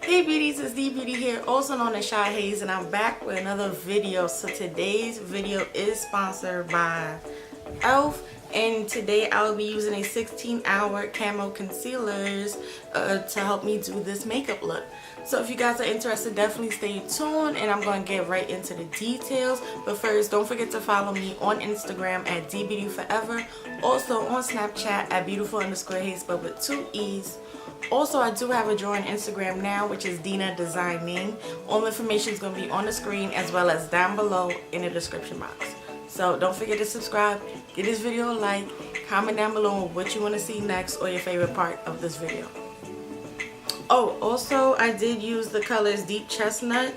Hey beauties, it's D Beauty here, also known as Shyhaze, and I'm back with another video. So today's video is sponsored by e.l.f. and today I'll be using a 16-hour camo concealers to help me do this makeup look. So if you guys are interested, definitely stay tuned and I'm going to get right into the details. But first, don't forget to follow me on Instagram at dbeautyforever, also on Snapchat at beautiful_haze but with 2 E's. Also, I do have a drawing Instagram now, which is Dina Designing. All the information is going to be on the screen as well as down below in the description box. So don't forget to subscribe, give this video a like, comment down below what you want to see next or your favorite part of this video. Oh, also I did use the colors Deep Chestnut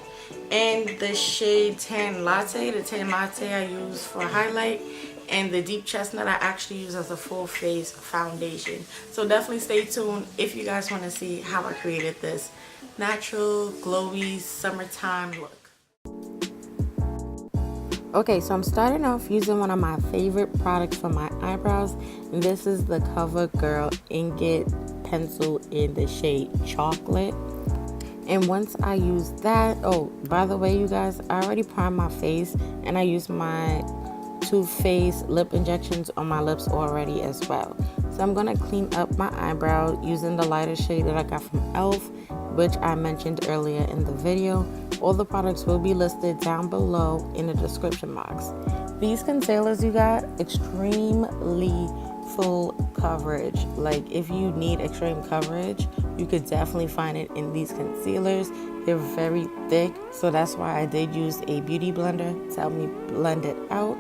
and the shade Tan Latte. The Tan Latte I use for highlight, and the Deep Chestnut I actually use as a full face foundation. So definitely stay tuned if you guys want to see how I created this natural, glowy, summertime look. Okay, so I'm starting off using one of my favorite products for my eyebrows. This is the COVERGIRL Ingot Pencil in the shade Chocolate. And once I use that, oh, by the way, you guys, I already primed my face and I used my Too Faced lip injections on my lips already as well. So I'm going to clean up my eyebrow using the lighter shade that I got from e.l.f., which I mentioned earlier in the video. All the products will be listed down below in the description box. These concealers you got, extremely full coverage. Like if you need extreme coverage, you could definitely find it in these concealers. They're very thick, so that's why I did use a beauty blender to help me blend it out.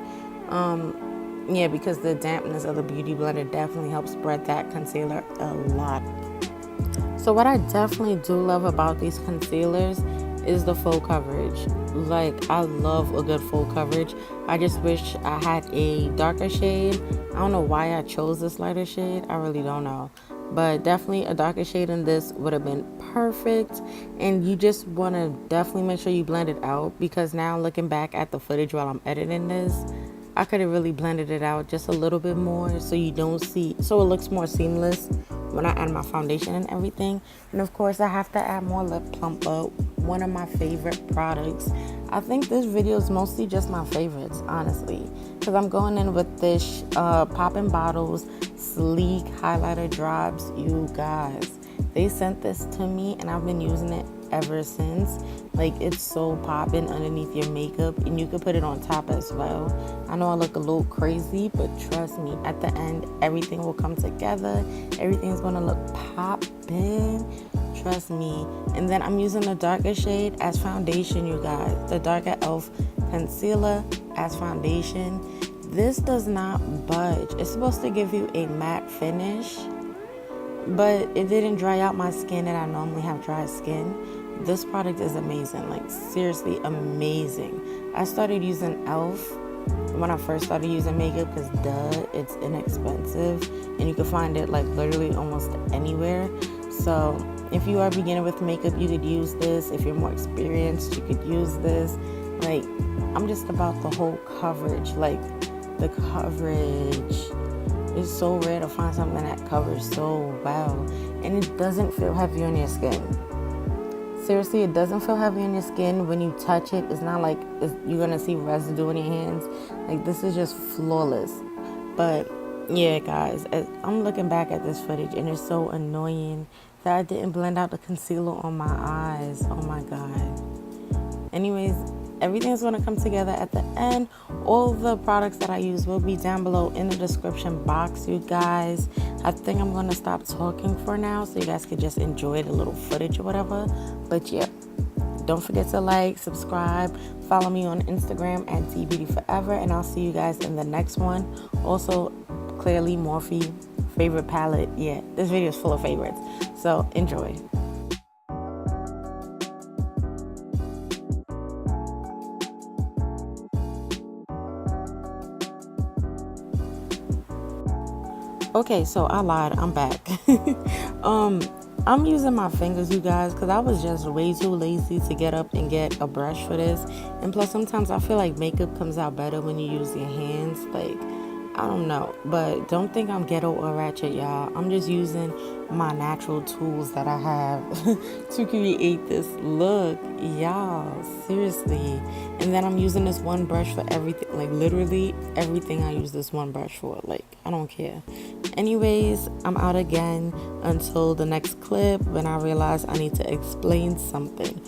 Yeah, because the dampness of the beauty blender definitely helps spread that concealer a lot. So what I definitely do love about these concealers is the full coverage. Like, I love a good full coverage. I just wish I had a darker shade. I don't know why I chose this lighter shade. I really don't know. But definitely a darker shade in this would have been perfect. And you just want to definitely make sure you blend it out, because now looking back at the footage while I'm editing this, I could have really blended it out just a little bit more so you don't see, so it looks more seamless when I add my foundation and everything. And of course I have to add more lip plumper, one of my favorite products. I think this video is mostly just my favorites, honestly, because I'm going in with this Poppin' Bottles Sleek Highlighter Drops. You guys, they sent this to me and I've been using it ever since. Like, it's so popping underneath your makeup, and you can put it on top as well. I know I look a little crazy, but trust me, at the end everything will come together. Everything's gonna look popping, trust me. And then I'm using the darker shade as foundation, you guys. The darker e.l.f. concealer as foundation. This does not budge. It's supposed to give you a matte finish, but it didn't dry out my skin, and I normally have dry skin. This product is amazing, like seriously amazing. I started using e.l.f. when I first started using makeup because duh, it's inexpensive and you can find it like literally almost anywhere. So if you are beginning with makeup, you could use this. If you're more experienced, you could use this. Like, I'm just about the whole coverage. Like, the coverage is so rare to find something that covers so well, and it doesn't feel heavy on your skin. Seriously, it doesn't feel heavy on your skin. When you touch it, it's not like you're gonna see residue in your hands. Like, this is just flawless. But yeah, guys, I'm looking back at this footage and it's so annoying that I didn't blend out the concealer on my eyes. Oh my god. Anyways, everything's going to come together at the end. All the products that I use will be down below in the description box, you guys. I think I'm going to stop talking for now so you guys can just enjoy the little footage or whatever. But yeah, don't forget to like, subscribe, follow me on Instagram at dbeautyforever, and I'll see you guys in the next one. Also, clearly MORPHE favorite palette. Yeah, this video is full of favorites, so enjoy. Okay, so I lied. I'm back. I'm using my fingers, you guys, because I was just way too lazy to get up and get a brush for this. And plus, sometimes I feel like makeup comes out better when you use your hands. Like, I don't know, but don't think I'm ghetto or ratchet, y'all. I'm just using my natural tools that I have to create this look, y'all. Seriously. And then I'm using this one brush for everything, like literally everything I use this one brush for. Like, I don't care. Anyways, I'm out again until the next clip when I realize I need to explain something.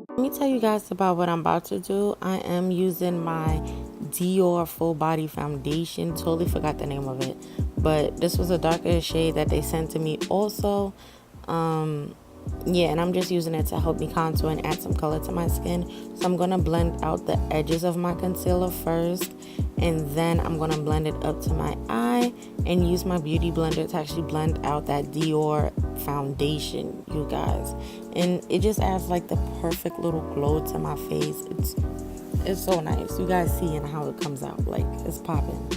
Let me tell you guys about what I'm about to do. I am using my Dior full body foundation. Totally forgot the name of it, but this was a darker shade that they sent to me also. Yeah, and I'm just using it to help me contour and add some color to my skin. So I'm gonna blend out the edges of my concealer first, and then I'm gonna blend it up to my eye and use my beauty blender to actually blend out that Dior foundation, you guys. And it just adds like the perfect little glow to my face. It's so nice. You guys see how it comes out, like it's popping.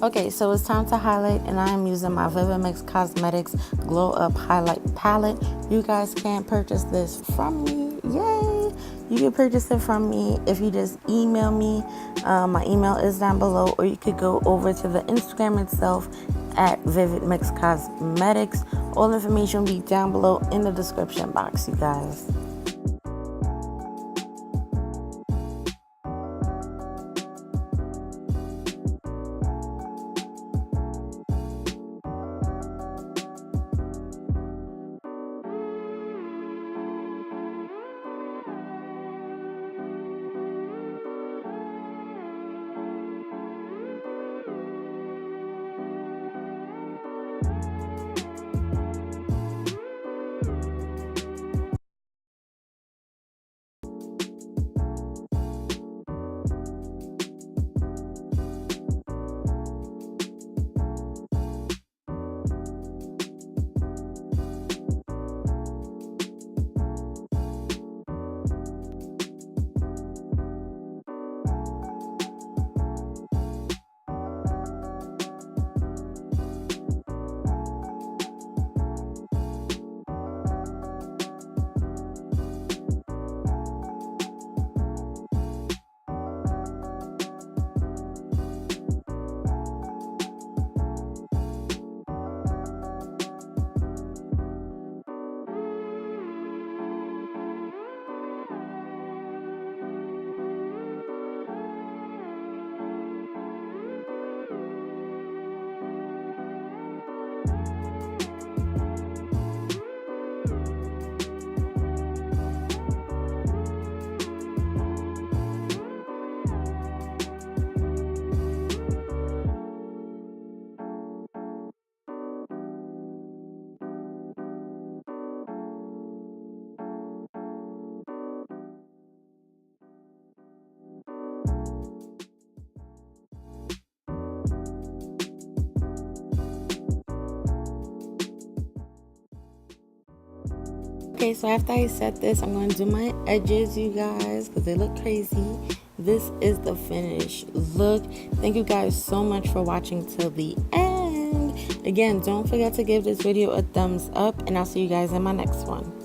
Okay, so it's time to highlight, and I am using my Vivid Mix Cosmetics Glow Up Highlight Palette. You guys can purchase this from me. Yay! You can purchase it from me if you just email me. My email is down below, or you could go over to the Instagram itself at Vivid Mix Cosmetics. All information will be down below in the description box, you guys. Okay, so after I set this, I'm going to do my edges, you guys, because they look crazy. This is the finished look. Thank you guys so much for watching till the end. Again, don't forget to give this video a thumbs up, and I'll see you guys in my next one.